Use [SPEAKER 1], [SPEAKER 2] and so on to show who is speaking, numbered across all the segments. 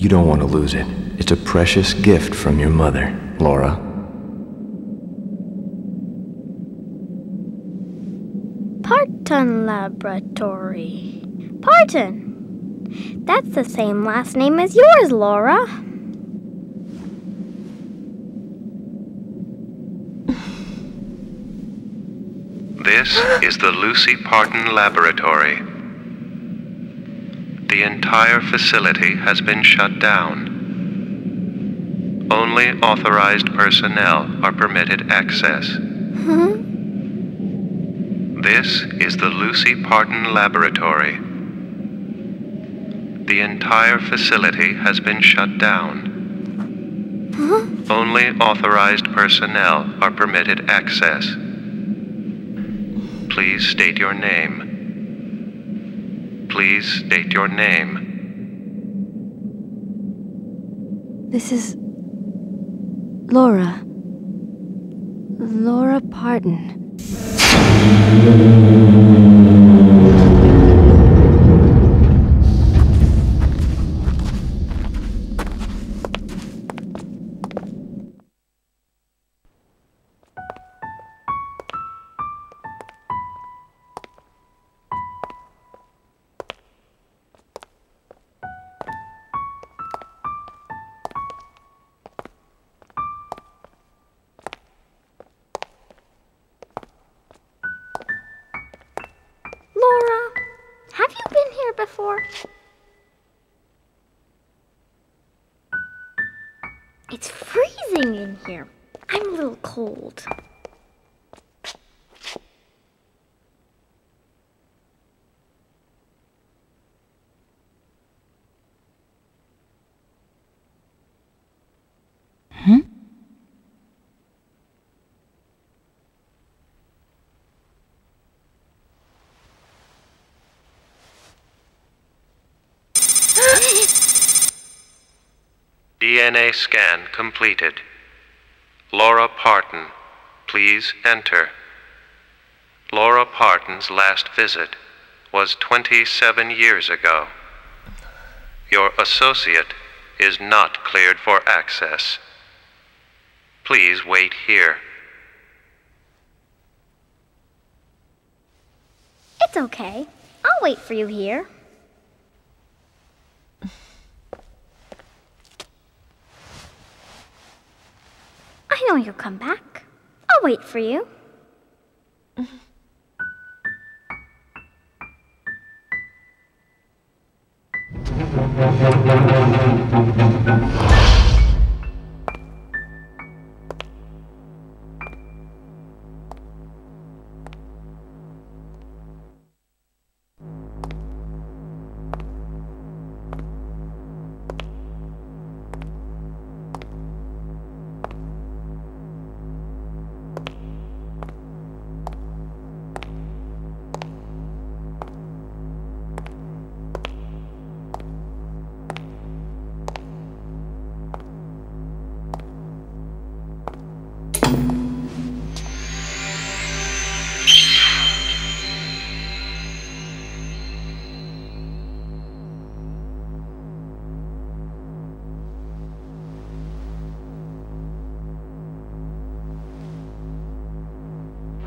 [SPEAKER 1] You don't want to lose it. It's a precious gift from your mother, Laura.
[SPEAKER 2] Parton Laboratory. Parton! That's the same last name as yours, Laura.
[SPEAKER 3] This is the Lucy Parton Laboratory. The entire facility has been shut down. Only authorized personnel are permitted access. This is the Lucy Parton Laboratory. The entire facility has been shut down. Only authorized personnel are permitted access. Please state your name. Please state your name.
[SPEAKER 4] This is Laura. Laura Parton.
[SPEAKER 2] Laura, have you been here before? It's freezing in here. I'm a little cold.
[SPEAKER 3] DNA scan completed. Laura Parton, please enter. Laura Parton's last visit was 27 years ago. Your associate is not cleared for access. Please wait here.
[SPEAKER 2] It's okay. I'll wait for you here. I know you'll come back. I'll wait for you.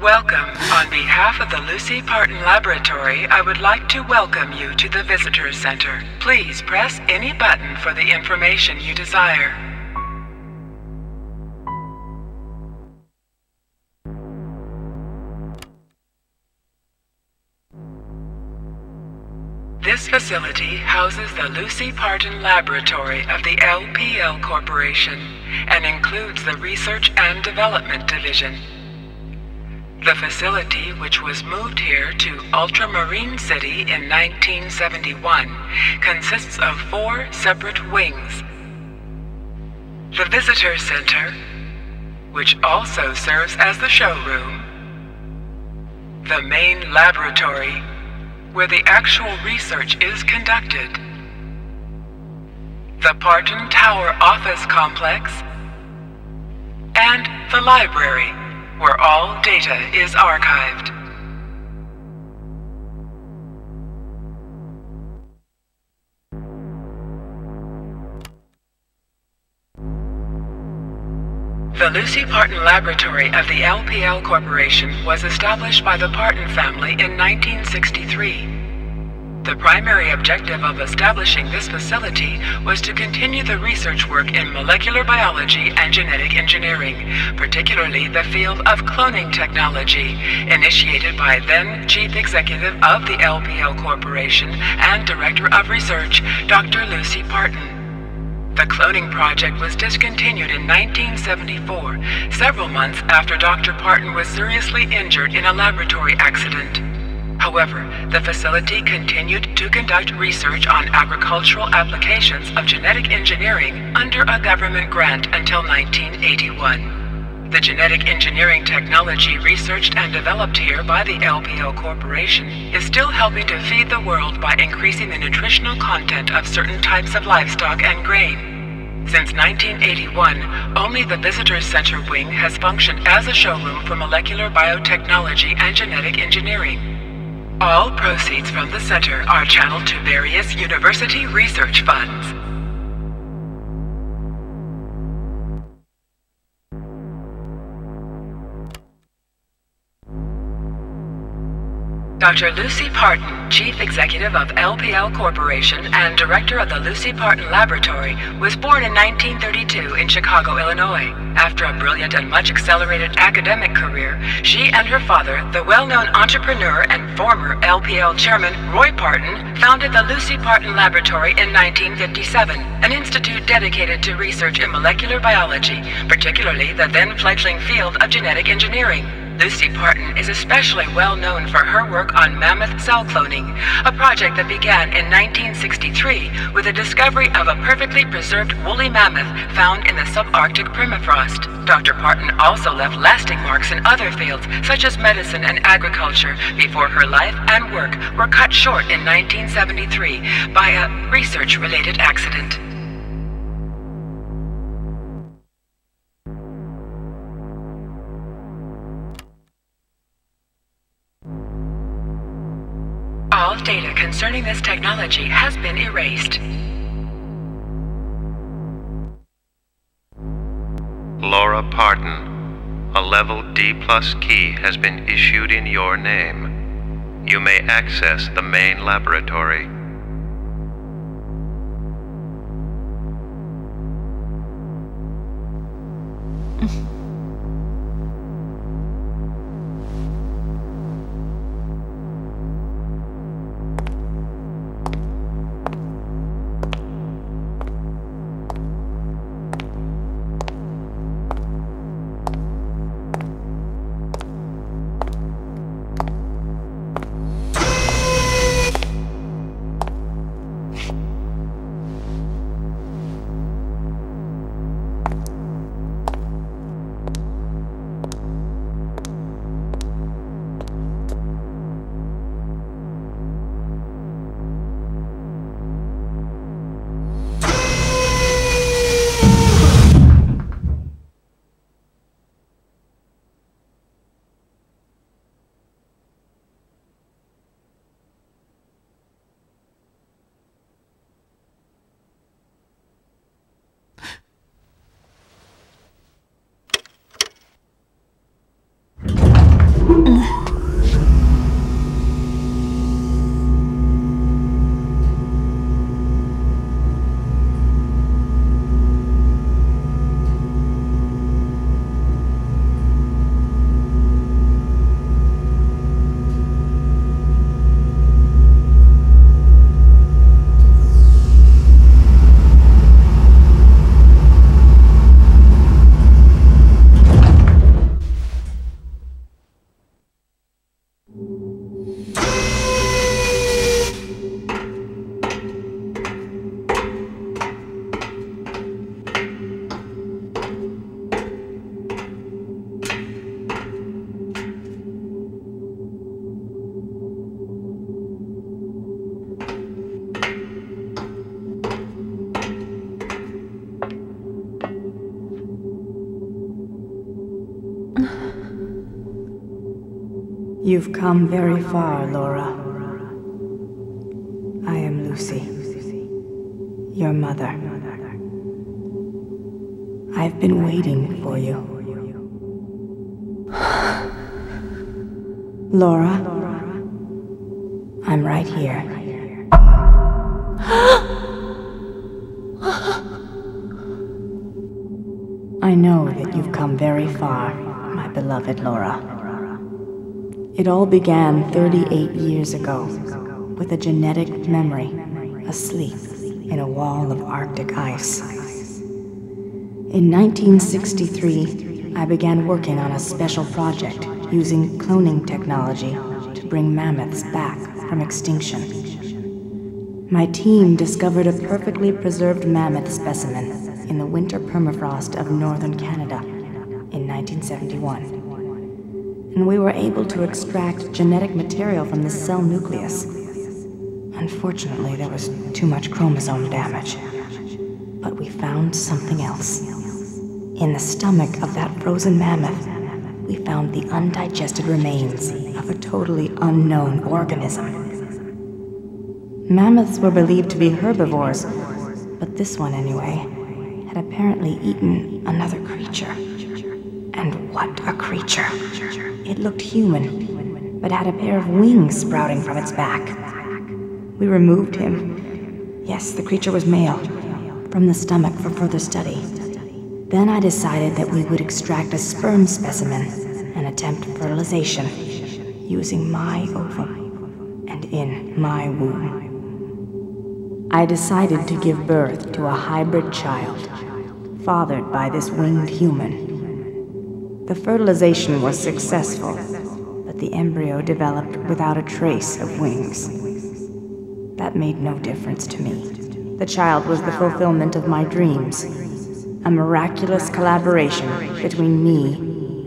[SPEAKER 5] Welcome. On behalf of the Lucy Parton Laboratory, I would like to welcome you to the Visitor Center. Please press any button for the information you desire. This facility houses the Lucy Parton Laboratory of the LPL Corporation and includes the Research and Development Division. The facility, which was moved here to Ultramarine City in 1971, consists of 4 separate wings. The Visitor Center, which also serves as the showroom. The main laboratory, where the actual research is conducted. The Parton Tower Office Complex. And the library, where all data is archived. The Lucy Parton Laboratory of the LPL Corporation was established by the Parton family in 1963. The primary objective of establishing this facility was to continue the research work in molecular biology and genetic engineering, particularly the field of cloning technology, initiated by then Chief Executive of the LPL Corporation and Director of Research, Dr. Lucy Parton. The cloning project was discontinued in 1974, several months after Dr. Parton was seriously injured in a laboratory accident. However, the facility continued to conduct research on agricultural applications of genetic engineering under a government grant until 1981. The genetic engineering technology researched and developed here by the LPL Corporation is still helping to feed the world by increasing the nutritional content of certain types of livestock and grain. Since 1981, only the Visitors Center wing has functioned as a showroom for molecular biotechnology and genetic engineering. All proceeds from the center are channeled to various university research funds. Dr. Lucy Parton, Chief Executive of LPL Corporation and Director of the Lucy Parton Laboratory, was born in 1932 in Chicago, Illinois. After a brilliant and much accelerated academic career, she and her father, the well-known entrepreneur and former LPL chairman Roy Parton, founded the Lucy Parton Laboratory in 1957, an institute dedicated to research in molecular biology, particularly the then-fledgling field of genetic engineering. Lucy Parton is especially well known for her work on mammoth cell cloning, a project that began in 1963 with the discovery of a perfectly preserved woolly mammoth found in the subarctic permafrost. Dr. Parton also left lasting marks in other fields, such as medicine and agriculture, before her life and work were cut short in 1973 by a research-related accident. All data concerning this technology has been erased.
[SPEAKER 3] Laura Parton, a level D+ key has been issued in your name. You may access the main laboratory.
[SPEAKER 6] You've come very far, Laura. I am Lucy, your mother. I've been waiting for you. Laura, I'm right here. I know that you've come very far, my beloved Laura. It all began 38 years ago, with a genetic memory asleep in a wall of Arctic ice. In 1963, I began working on a special project using cloning technology to bring mammoths back from extinction. My team discovered a perfectly preserved mammoth specimen in the winter permafrost of northern Canada in 1971. And we were able to extract genetic material from the cell nucleus. Unfortunately, there was too much chromosome damage. But we found something else. In the stomach of that frozen mammoth, we found the undigested remains of a totally unknown organism. Mammoths were believed to be herbivores, but this one anyway had apparently eaten another creature. And what a creature! It looked human, but had a pair of wings sprouting from its back. We removed him. Yes, the creature was male, from the stomach for further study. Then I decided that we would extract a sperm specimen and attempt fertilization using my ovum and in my womb. I decided to give birth to a hybrid child, fathered by this winged human. The fertilization was successful, but the embryo developed without a trace of wings. That made no difference to me. The child was the fulfillment of my dreams, a miraculous collaboration between me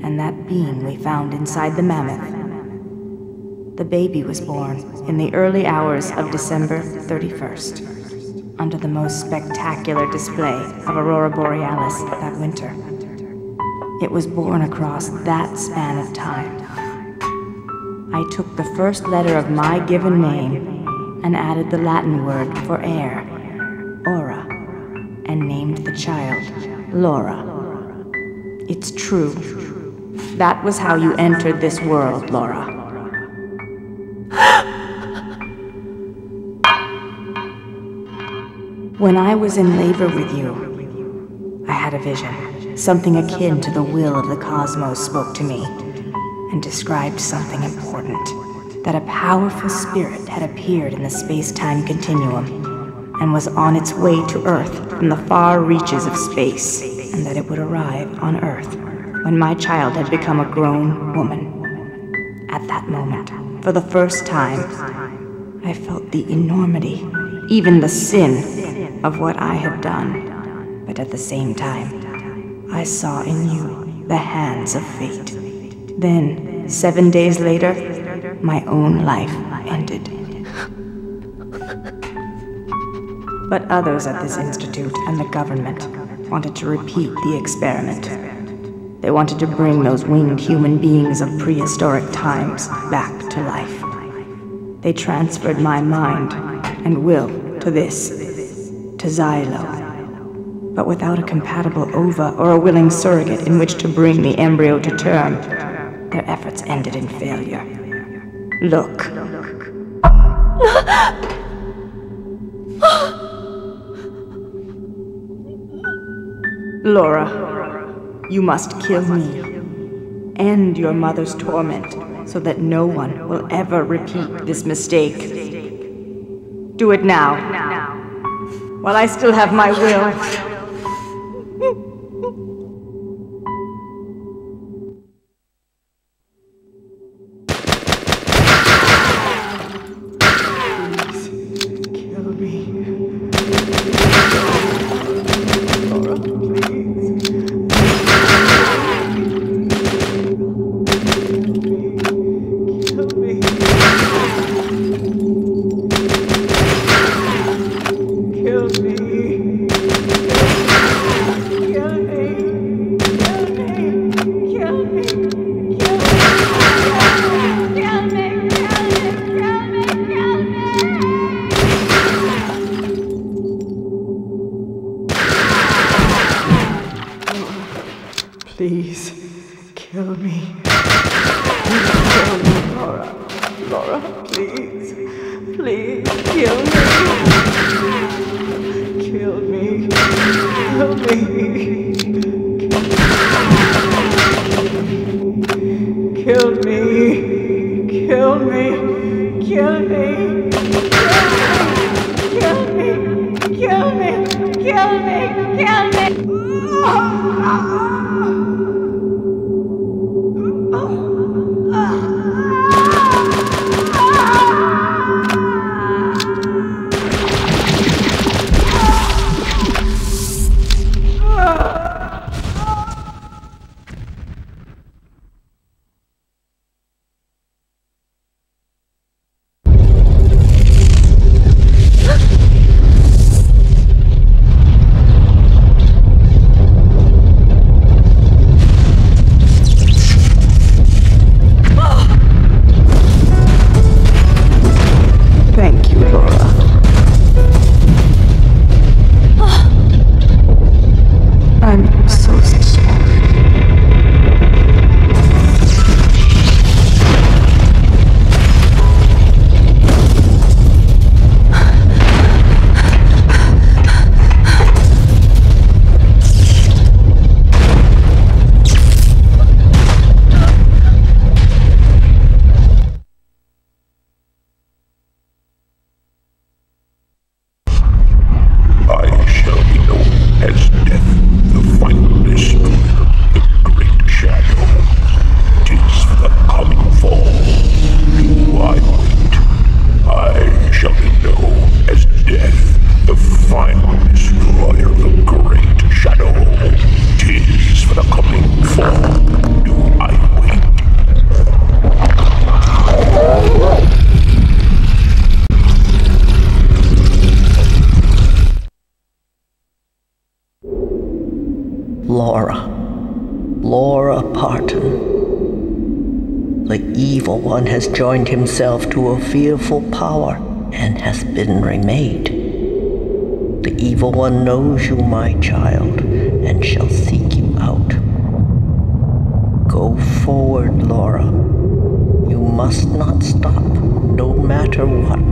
[SPEAKER 6] and that being we found inside the mammoth. The baby was born in the early hours of December 31st, under the most spectacular display of Aurora Borealis that winter. It was born across that span of time. I took the first letter of my given name and added the Latin word for air, aura, and named the child Laura. It's true. That was how you entered this world, Laura. When I was in labor with you, I had a vision. Something akin to the will of the cosmos spoke to me and described something important, that a powerful spirit had appeared in the space-time continuum and was on its way to Earth from the far reaches of space, and that it would arrive on Earth when my child had become a grown woman. At that moment, for the first time, I felt the enormity, even the sin, of what I had done. But at the same time, I saw in you the hands of fate. Then, 7 days later, my own life ended. But others at this institute and the government wanted to repeat the experiment. They wanted to bring those winged human beings of prehistoric times back to life. They transferred my mind and will to this, to Xylo. But without a compatible ova or a willing surrogate in which to bring the embryo to term, their efforts ended in failure. Look. Laura, you must kill me. End your mother's torment so that no one will ever repeat this mistake. Do it now, while I still have my will. Kill me. Laura, please. Please, kill me. Kill me. Kill me. Kill me. Kill me. Kill me. Kill me. Kill me. Kill me. Kill me.
[SPEAKER 7] Laura Parton. The evil one has joined himself to a fearful power and has been remade. The evil one knows you, my child, and shall seek you out. Go forward, Laura. You must not stop, no matter what.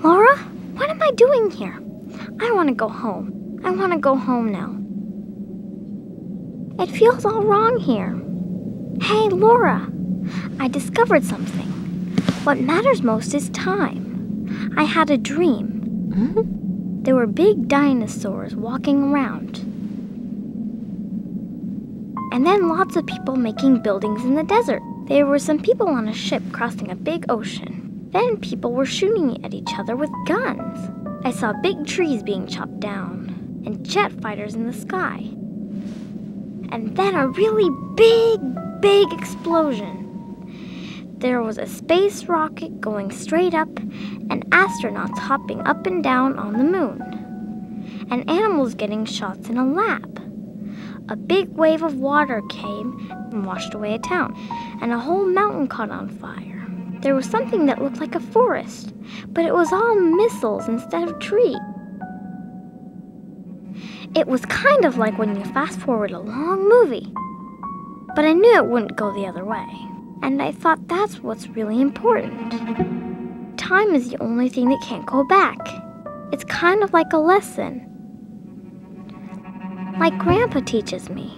[SPEAKER 2] Laura, what am I doing here? I want to go home. I want to go home now. It feels all wrong here. Hey, Laura, I discovered something. What matters most is time. I had a dream. There were big dinosaurs walking around. And then lots of people making buildings in the desert. There were some people on a ship crossing a big ocean. Then people were shooting at each other with guns. I saw big trees being chopped down and jet fighters in the sky. And then a really big explosion. There was a space rocket going straight up, and astronauts hopping up and down on the moon, and animals getting shots in a lab. A big wave of water came and washed away a town, and a whole mountain caught on fire. There was something that looked like a forest, but it was all missiles instead of trees. It was kind of like when you fast forward a long movie. But I knew it wouldn't go the other way, and I thought that's what's really important. Time is the only thing that can't go back. It's kind of like a lesson, like Grandpa teaches me.